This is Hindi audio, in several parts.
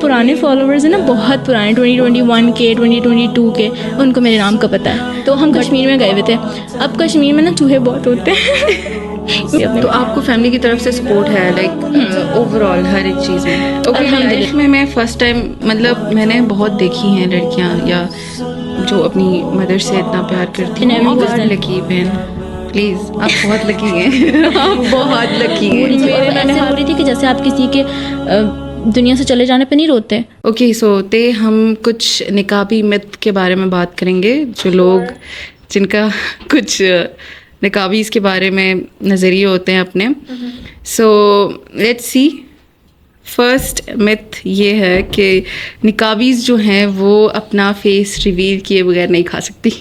पुराने फॉलोअर्स हैं ना, बहुत पुराने 2021 के 2022 के, उनको मेरे नाम का पता है। तो हम कश्मीर में गए हुए थे। अब कश्मीर में ना चूहे बहुत होते हैं। तो आपको फैमिली की तरफ से सपोर्ट है लाइक ओवरऑल हर एक चीज़ में? ओके, अल्हम्दुलिल्लाह। लाइफ में मैं फ़र्स्ट टाइम मतलब मैंने बहुत देखी हैं लड़कियां या जो अपनी मदर से इतना प्यार करती हैं। Never was that. लकी बहन, प्लीज़ आप बहुत लकी हैं। आप बहुत लकी हैं। मेरे ऐसे हो रही थी कि जैसे आप किसी के दुनिया से चले जाने पे नहीं रोते। ओके, सो हम कुछ निकाबी मिथ के बारे में बात करेंगे, जो लोग जिनका कुछ निकाबीज़ के बारे में नज़रिए होते हैं अपने। So let's see, first myth ये है कि निकाबीज़ जो हैं वो अपना फेस रिवील किए बगैर नहीं खा सकती।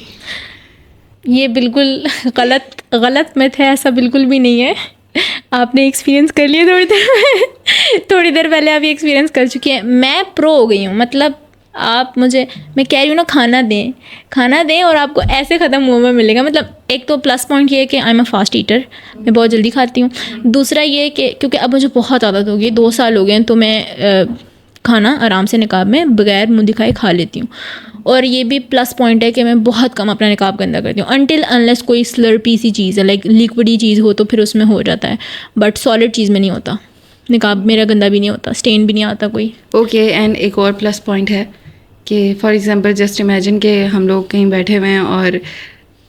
ये बिल्कुल गलत मिथ है, ऐसा बिल्कुल भी नहीं है। आपने एक्सपीरियंस कर लिया थोड़ी देर पहले आप ये एक्सपीरियंस कर चुकी हैं। मैं प्रो हो गई हूँ, मतलब आप मुझे, मैं कह रही हूँ ना, खाना दें और आपको ऐसे ख़त्म मुँह में मिलेगा। मतलब एक तो प्लस पॉइंट ये है कि I am a fast eater, मैं बहुत जल्दी खाती हूँ। दूसरा ये कि क्योंकि अब मुझे बहुत आदत हो गई, 2 साल हो गए हैं, तो मैं खाना आराम से निकाब में बगैर मुँह दिखाए खा लेती हूँ। और ये भी प्लस पॉइंट है कि मैं बहुत कम अपना निकाब गंदा करती हूँ, अनटिल अनलेस कोई स्लर्पी सी चीज़ है, लाइक लिक्विडी चीज़ हो तो फिर उसमें हो जाता है, बट सॉलिड चीज़ में नहीं होता। निकाब मेरा गंदा भी नहीं होता, स्टेन भी नहीं आता कोई। ओके, एंड एक और प्लस पॉइंट है कि फॉर एग्जांपल जस्ट इमेजिन कि हम लोग कहीं बैठे हुए हैं और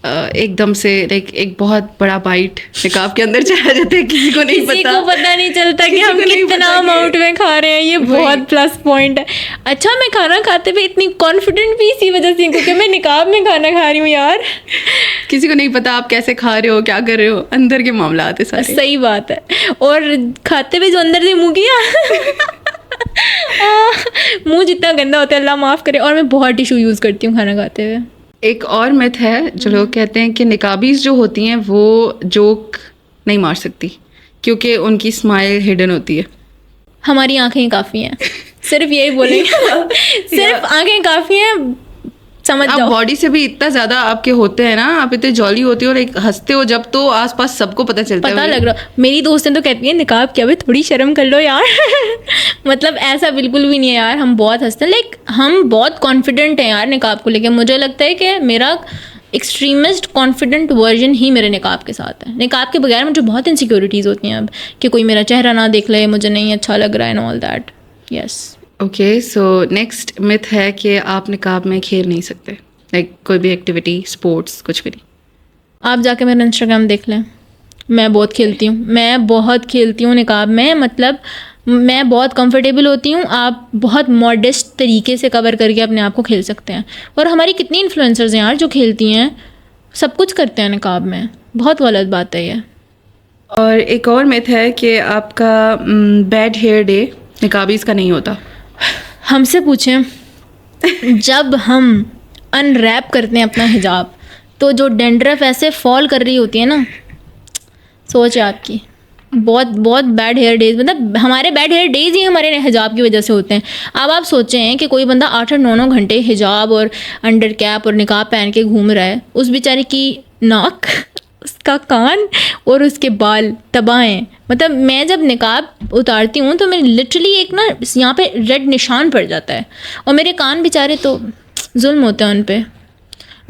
एकदम से लाइक एक बहुत बड़ा बाइट निकाब के अंदर चला जाता है, किसी को नहीं किसी पता, को पता नहीं चलता कि किसी हम को नहीं कितना पता कि- अमाउंट में खा रहे हैं। ये बहुत प्लस पॉइंट है। अच्छा, मैं खाना खाते हुए इतनी कॉन्फिडेंट भी इसी वजह से हूँ क्योंकि मैं निकाब में खाना खा रही हूँ यार। किसी को नहीं पता आप कैसे खा रहे हो, क्या कर रहे हो, अंदर के मामला आते सारे। सही बात है। और खाते हुए जो अंदर से मुँह किया मुँह जितना गंदा होता है अल्लाह माफ़ करे। और मैं बहुत टिशू यूज़ करती हूँ खाना खाते हुए। एक और मिथ है जो लोग कहते हैं कि निकाबीज जो होती हैं वो जोक नहीं मार सकती क्योंकि उनकी स्माइल हिडन होती है। हमारी आंखें ही काफ़ी हैं, सिर्फ यही बोलेंगे। सिर्फ आंखें काफ़ी हैं, समझ आप जाओ। बॉडी से भी इतना ज्यादा आपके होते हैं ना, आप इतने जॉली होती हो और एक हंसते हो जब, तो आसपास सबको पता चलता है। पता लग रहा। मेरी दोस्तें तो कहती हैं निकाब क्या, भाई थोड़ी शर्म कर लो यार। मतलब ऐसा बिल्कुल भी नहीं है यार, हम बहुत हंसते हैं, लाइक हम बहुत कॉन्फिडेंट हैं यार निकाब को लेके। मुझे लगता है कि मेरा एक्सट्रीमिस्ट कॉन्फिडेंट वर्जन ही मेरे निकाब के साथ है। निकाब के बगैर मुझे बहुत इनसिक्योरिटीज़ होती हैं अब, कि कोई मेरा चेहरा ना देख ले, मुझे नहीं अच्छा लग रहा है and all that. Yes. Okay, so next myth है कि आप निकाब में खेल नहीं सकते, लाइक कोई भी एक्टिविटी, स्पोर्ट्स, कुछ भी नहीं। आप जाके मेरा इंस्टाग्राम देख लें, मैं बहुत खेलती हूँ निकाब में। मतलब मैं बहुत कंफर्टेबल होती हूँ। आप बहुत मॉडेस्ट तरीके से कवर करके अपने आप को खेल सकते हैं। और हमारी कितनी इन्फ्लुएंसर्स हैं यार जो खेलती हैं, सब कुछ करते हैं निकाब में। बहुत गलत बात है ये। और एक और मिथ है कि आपका बैड हेयर डे निकाबीज का नहीं होता। हमसे पूछें, जब हम अनरैप करते हैं अपना हिजाब तो जो डेंड्रफ ऐसे फॉल कर रही होती है ना, सोच है आपकी। बहुत बैड हेयर डेज, मतलब हमारे बैड हेयर डेज ही हमारे हिजाब की वजह से होते हैं। अब आप सोचें कि कोई बंदा 8-9 घंटे हिजाब और अंडर कैप और निकाब पहन के घूम रहा है, उस बेचारे की नाक, उसका कान और उसके बाल तबाहें। मतलब मैं जब निकाब उतारती हूँ तो मैं लिटरली एक ना यहाँ पे रेड निशान पड़ जाता है। और मेरे कान बेचारे तो जुल्म होता है उन पे।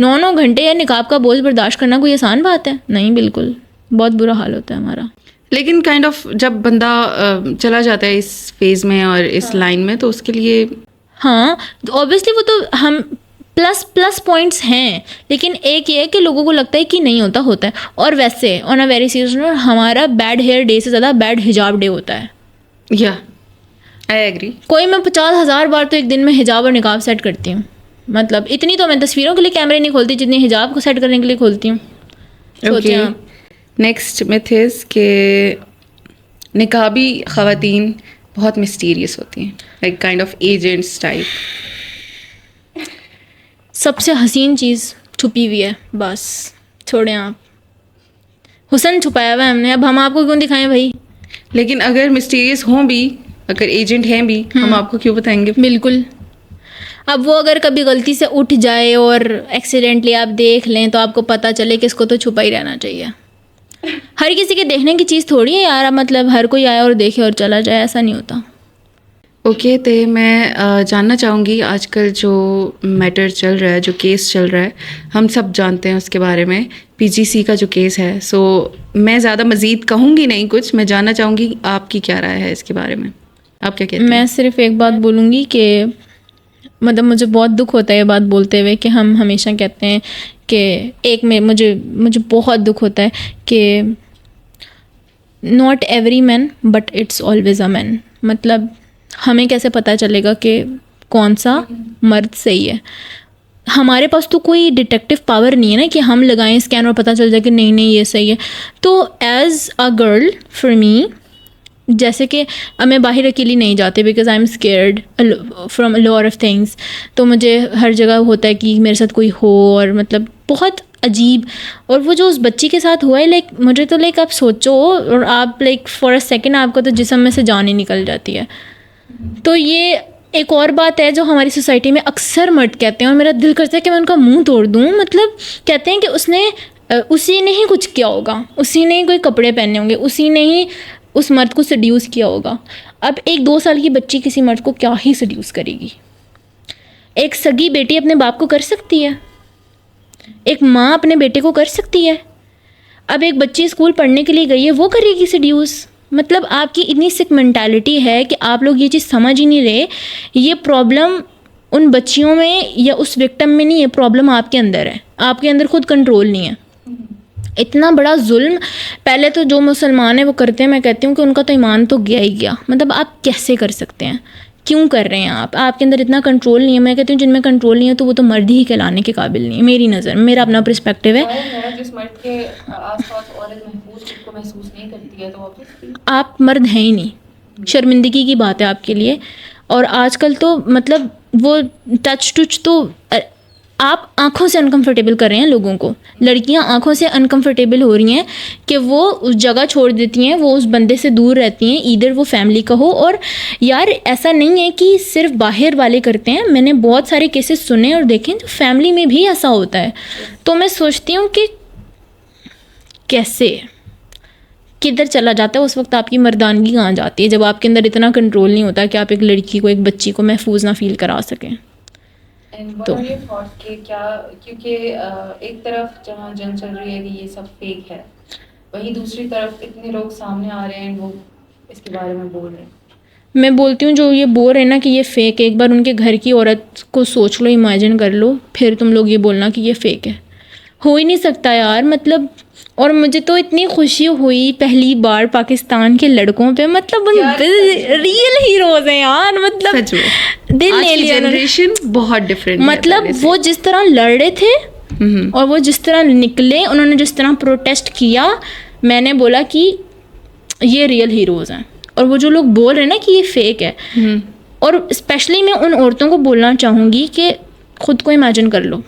9 घंटे या निकाब का बोझ बर्दाश्त करना कोई आसान बात है? नहीं, बिल्कुल। बहुत बुरा हाल होता है हमारा। लेकिन काइंड ऑफ जब बंदा चला जाता है इस फेज में और इस लाइन में, तो उसके लिए हाँ, तो ऑब्वियसली वो तो हम प्लस पॉइंट्स हैं, लेकिन एक ये है कि लोगों को लगता है कि नहीं होता है। और वैसे on a very serious note, हमारा बैड हेयर डे से ज़्यादा बैड हिजाब डे होता है। या आई एग्री। कोई मैं 50,000 बार तो एक दिन में हिजाब और निकाब सेट करती हूँ। मतलब इतनी तो मैं तस्वीरों के लिए कैमरे नहीं खोलती जितनी हिजाब को सेट करने के लिए खोलती हूँ। सोचिए आप। नेक्स्ट मिथ इज़ कि निकाबी ख़वातीन बहुत मिस्टीरियस होती हैं, like kind of agents type. सबसे हसीन चीज़ छुपी हुई है, बस छोड़ें आप। हुस्न छुपाया हुआ है हमने, अब हम आपको क्यों दिखाएं भाई? लेकिन अगर मिस्टीरियस हों भी, अगर एजेंट हैं भी, हम आपको क्यों बताएंगे? बिल्कुल। अब वो अगर कभी गलती से उठ जाए और एक्सीडेंटली आप देख लें तो आपको पता चले कि इसको तो छुपा ही रहना चाहिए। हर किसी के देखने की चीज़ थोड़ी है यार, मतलब हर कोई आए और देखे और चला जाए, ऐसा नहीं होता। ओके, तो मैं जानना चाहूँगी आजकल जो मैटर चल रहा है, जो केस चल रहा है, हम सब जानते हैं उसके बारे में, पीजीसी का जो केस है। सो मैं ज़्यादा मज़ीद कहूँगी नहीं कुछ, मैं जानना चाहूँगी आपकी क्या राय है इसके बारे में, आप क्या कहते हैं? मैं सिर्फ एक बात बोलूँगी कि मतलब मुझे बहुत दुख होता है ये बात बोलते हुए कि हम हमेशा कहते हैं कि एक में मुझे बहुत दुख होता है कि not every man but it's always a man. मतलब हमें कैसे पता चलेगा कि कौन सा मर्द सही है? हमारे पास तो कोई डिटेक्टिव पावर नहीं है ना कि हम लगाएं स्कैन और पता चल जाए कि नहीं नहीं ये सही है। तो as a girl for me, जैसे कि अब मैं बाहर अकेली नहीं जाती because I am scared from a lot of things. तो मुझे हर जगह होता है कि मेरे साथ कोई हो, और मतलब बहुत अजीब। और वो जो उस बच्ची के साथ हुआ है, लाइक मुझे तो लाइक आप सोचो और आप लाइक फॉर अ सेकेंड आपको तो जिस्म में से जान ही निकल जाती है। तो ये एक और बात है जो हमारी सोसाइटी में अक्सर मर्द कहते हैं और मेरा दिल करता है कि मैं उनका मुंह तोड़ दूँ। मतलब कहते हैं कि उसी ने ही कुछ किया होगा, उसी ने ही कोई कपड़े पहने होंगे, उसी ने ही उस मर्द को सड्यूस किया होगा। अब एक 2 साल की बच्ची किसी मर्द को क्या ही सड्यूस करेगी? एक सगी बेटी अपने बाप को कर सकती है, एक माँ अपने बेटे को कर सकती है। अब एक बच्ची स्कूल पढ़ने के लिए गई है, वो करेगी सड्यूस? मतलब आपकी इतनी सिक मेंटालिटी है कि आप लोग ये चीज़ समझ ही नहीं रहे। ये प्रॉब्लम उन बच्चियों में या उस विक्टिम में नहीं है, प्रॉब्लम आपके अंदर है। आपके अंदर खुद कंट्रोल नहीं है। इतना बड़ा जुल्म पहले तो जो मुसलमान है वो करते हैं, मैं कहती हूँ कि उनका तो ईमान तो गया ही गया। मतलब आप कैसे कर सकते हैं? क्यों कर रहे हैं आपके अंदर इतना कंट्रोल नहीं है। मैं कहती हूँ जिनमें कंट्रोल नहीं है तो वो तो मर्द ही कहलाने के काबिल नहीं है, मेरी नज़र में। मेरा अपना पर्सपेक्टिव है। जिस मर्द के आसपास औरत महसूस नहीं करती है तो आप मर्द हैं ही नहीं। शर्मिंदगी की बात है आपके लिए। और आजकल तो मतलब वो टच तो आप आँखों से अनकंफर्टेबल कर रहे हैं लोगों को। लड़कियां आँखों से अनकंफर्टेबल हो रही हैं कि वो उस जगह छोड़ देती हैं, वो उस बंदे से दूर रहती हैं, ईदर वो फैमिली का हो। और यार ऐसा नहीं है कि सिर्फ बाहर वाले करते हैं, मैंने बहुत सारे केसेस सुने और देखे तो फैमिली में भी ऐसा होता है। तो मैं सोचती हूँ कि कैसे किधर चला जाता है उस वक्त आपकी मर्दानगी कहाँ जाती है, जब आपके अंदर इतना कंट्रोल नहीं होता कि आप एक लड़की को, एक बच्ची को महफूज ना फील करा सकें। तो क्योंकि एक तरफ जहाँ जंग चल रही है कि ये सब फेक है, वहीं दूसरी तरफ इतने लोग सामने आ रहे हैं, वो इसके बारे में बोल रहे हैं। मैं बोलती हूँ जो ये बोल रहे हैं ना कि ये फेक है, एक बार उनके घर की औरत को सोच लो, इमेजिन कर लो, फिर तुम लोग ये बोलना कि ये फेक है। हो ही नहीं सकता यार। मतलब और मुझे तो इतनी खुशी हुई पहली बार पाकिस्तान के लड़कों पे, मतलब उन रियल हीरोज हैं यार। मतलब दिल ले लिया। जनरेशन बहुत डिफरेंट, मतलब वो जिस तरह लड़ रहे थे और वो जिस तरह निकले, उन्होंने जिस तरह प्रोटेस्ट किया, मैंने बोला कि ये रियल हीरोज हैं। और वो जो लोग बोल रहे हैं ना कि ये फेक है, और स्पेशली मैं उन औरतों को बोलना चाहूँगी कि खुद को इमेजिन कर लो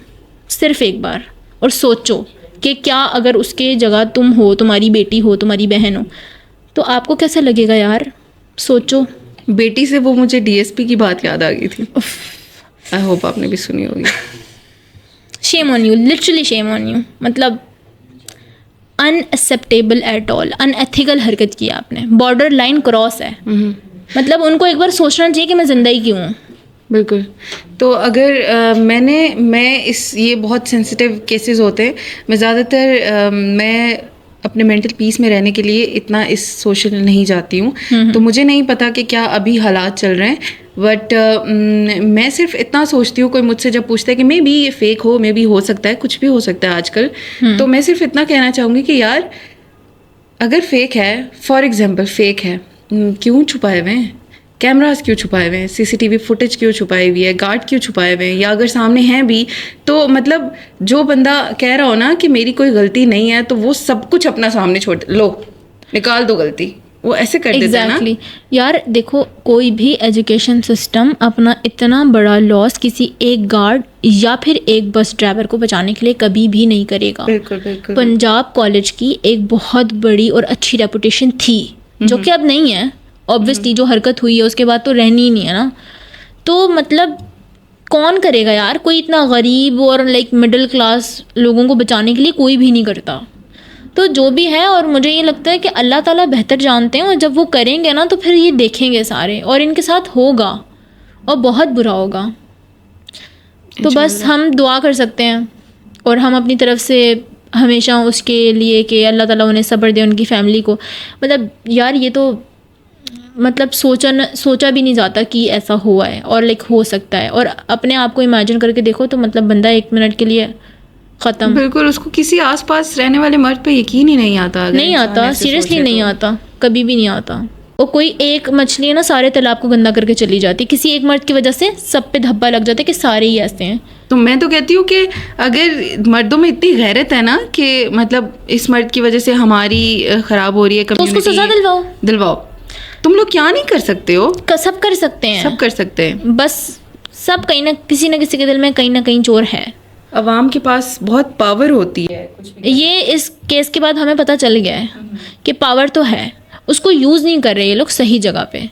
सिर्फ एक बार और सोचो कि क्या अगर उसके जगह तुम हो, तुम्हारी बेटी हो, तुम्हारी बहन हो, तो आपको कैसा लगेगा यार? सोचो। बेटी से वो मुझे डीएसपी की बात याद आ गई थी। आई होप आपने भी सुनी होगी। Shame on you, literally shame on you. मतलब अनएक्सेप्टेबल एट ऑल, अनएथिकल हरकत की आपने, बॉर्डर लाइन क्रॉस है। मतलब उनको एक बार सोचना चाहिए कि मैं जिंदा ही क्यों हूँ। बिल्कुल। तो अगर ये बहुत सेंसिटिव केसेस होते हैं, मैं ज़्यादातर मैं अपने मेंटल पीस में रहने के लिए इतना इस सोशल नहीं जाती हूँ, तो मुझे नहीं पता कि क्या अभी हालात चल रहे हैं। बट मैं सिर्फ इतना सोचती हूँ, कोई मुझसे जब पूछता है कि मे बी ये फेक हो, मे बी हो सकता है, कुछ भी हो सकता है आजकल, तो मैं सिर्फ इतना कहना चाहूँगी कि यार अगर फेक है, फॉर एग्जाम्पल फेक है, क्यों छुपाए हुए हैं? कैमरास क्यों छुपाए हुए हैं? सीसीटीवी फुटेज क्यों छुपाई हुई है? गार्ड क्यों छुपाए हुए हैं? या अगर सामने हैं भी तो मतलब जो बंदा कह रहा हो ना कि मेरी कोई गलती नहीं है, तो वो सब कुछ अपना सामने छोड़ लो, निकाल दो गलती, वो ऐसे कर देता है ना। यार देखो, कोई भी एजुकेशन सिस्टम अपना इतना बड़ा लॉस किसी एक गार्ड या फिर एक बस ड्राइवर को बचाने के लिए कभी भी नहीं करेगा। बिल्कुल बिल्कुल। पंजाब कॉलेज की एक बहुत बड़ी और अच्छी रेपुटेशन थी जो कि अब नहीं है ऑब्वियसली। जो हरकत हुई है उसके बाद तो रहनी ही नहीं है ना। तो मतलब कौन करेगा यार, कोई इतना गरीब और लाइक मिडिल क्लास लोगों को बचाने के लिए कोई भी नहीं करता। तो जो भी है, और मुझे ये लगता है कि अल्लाह ताला बेहतर जानते हैं, और जब वो करेंगे ना तो फिर ये देखेंगे सारे, और इनके साथ होगा और बहुत बुरा होगा। तो बस हम दुआ कर सकते हैं और हम अपनी तरफ से हमेशा उसके लिए कि अल्लाह ताला उन्हें सब्र दे, उनकी फैमिली को। मतलब यार ये तो मतलब सोचा भी नहीं जाता कि ऐसा हुआ है और लाइक हो सकता है। और अपने आप को इमेजिन करके देखो तो मतलब बंदा 1 मिनट के लिए ख़त्म। बिल्कुल, उसको किसी आसपास रहने वाले मर्द पे यकीन ही नहीं आता। नहीं आता, सीरियसली नहीं आता, कभी भी नहीं आता। और कोई एक मछली है ना सारे तालाब को गंदा करके चली जाती, किसी एक मर्द की वजह से सब पे धब्बा लग जाता है कि सारे ही ऐसे हैं। तो मैं तो कहती हूँ कि अगर मर्दों में इतनी गैरत है ना कि मतलब इस मर्द की वजह से हमारी ख़राब हो रही है तो उसको सजा दिलवाओ। तुम लोग क्या नहीं कर सकते हो? सब कर सकते हैं, सब कर सकते हैं। बस सब कहीं ना किसी के दिल में कहीं ना कहीं चोर है। अवाम के पास बहुत पावर होती है। ये इस केस के बाद हमें पता चल गया है कि पावर तो है, उसको यूज़ नहीं कर रहे ये लोग सही जगह पे।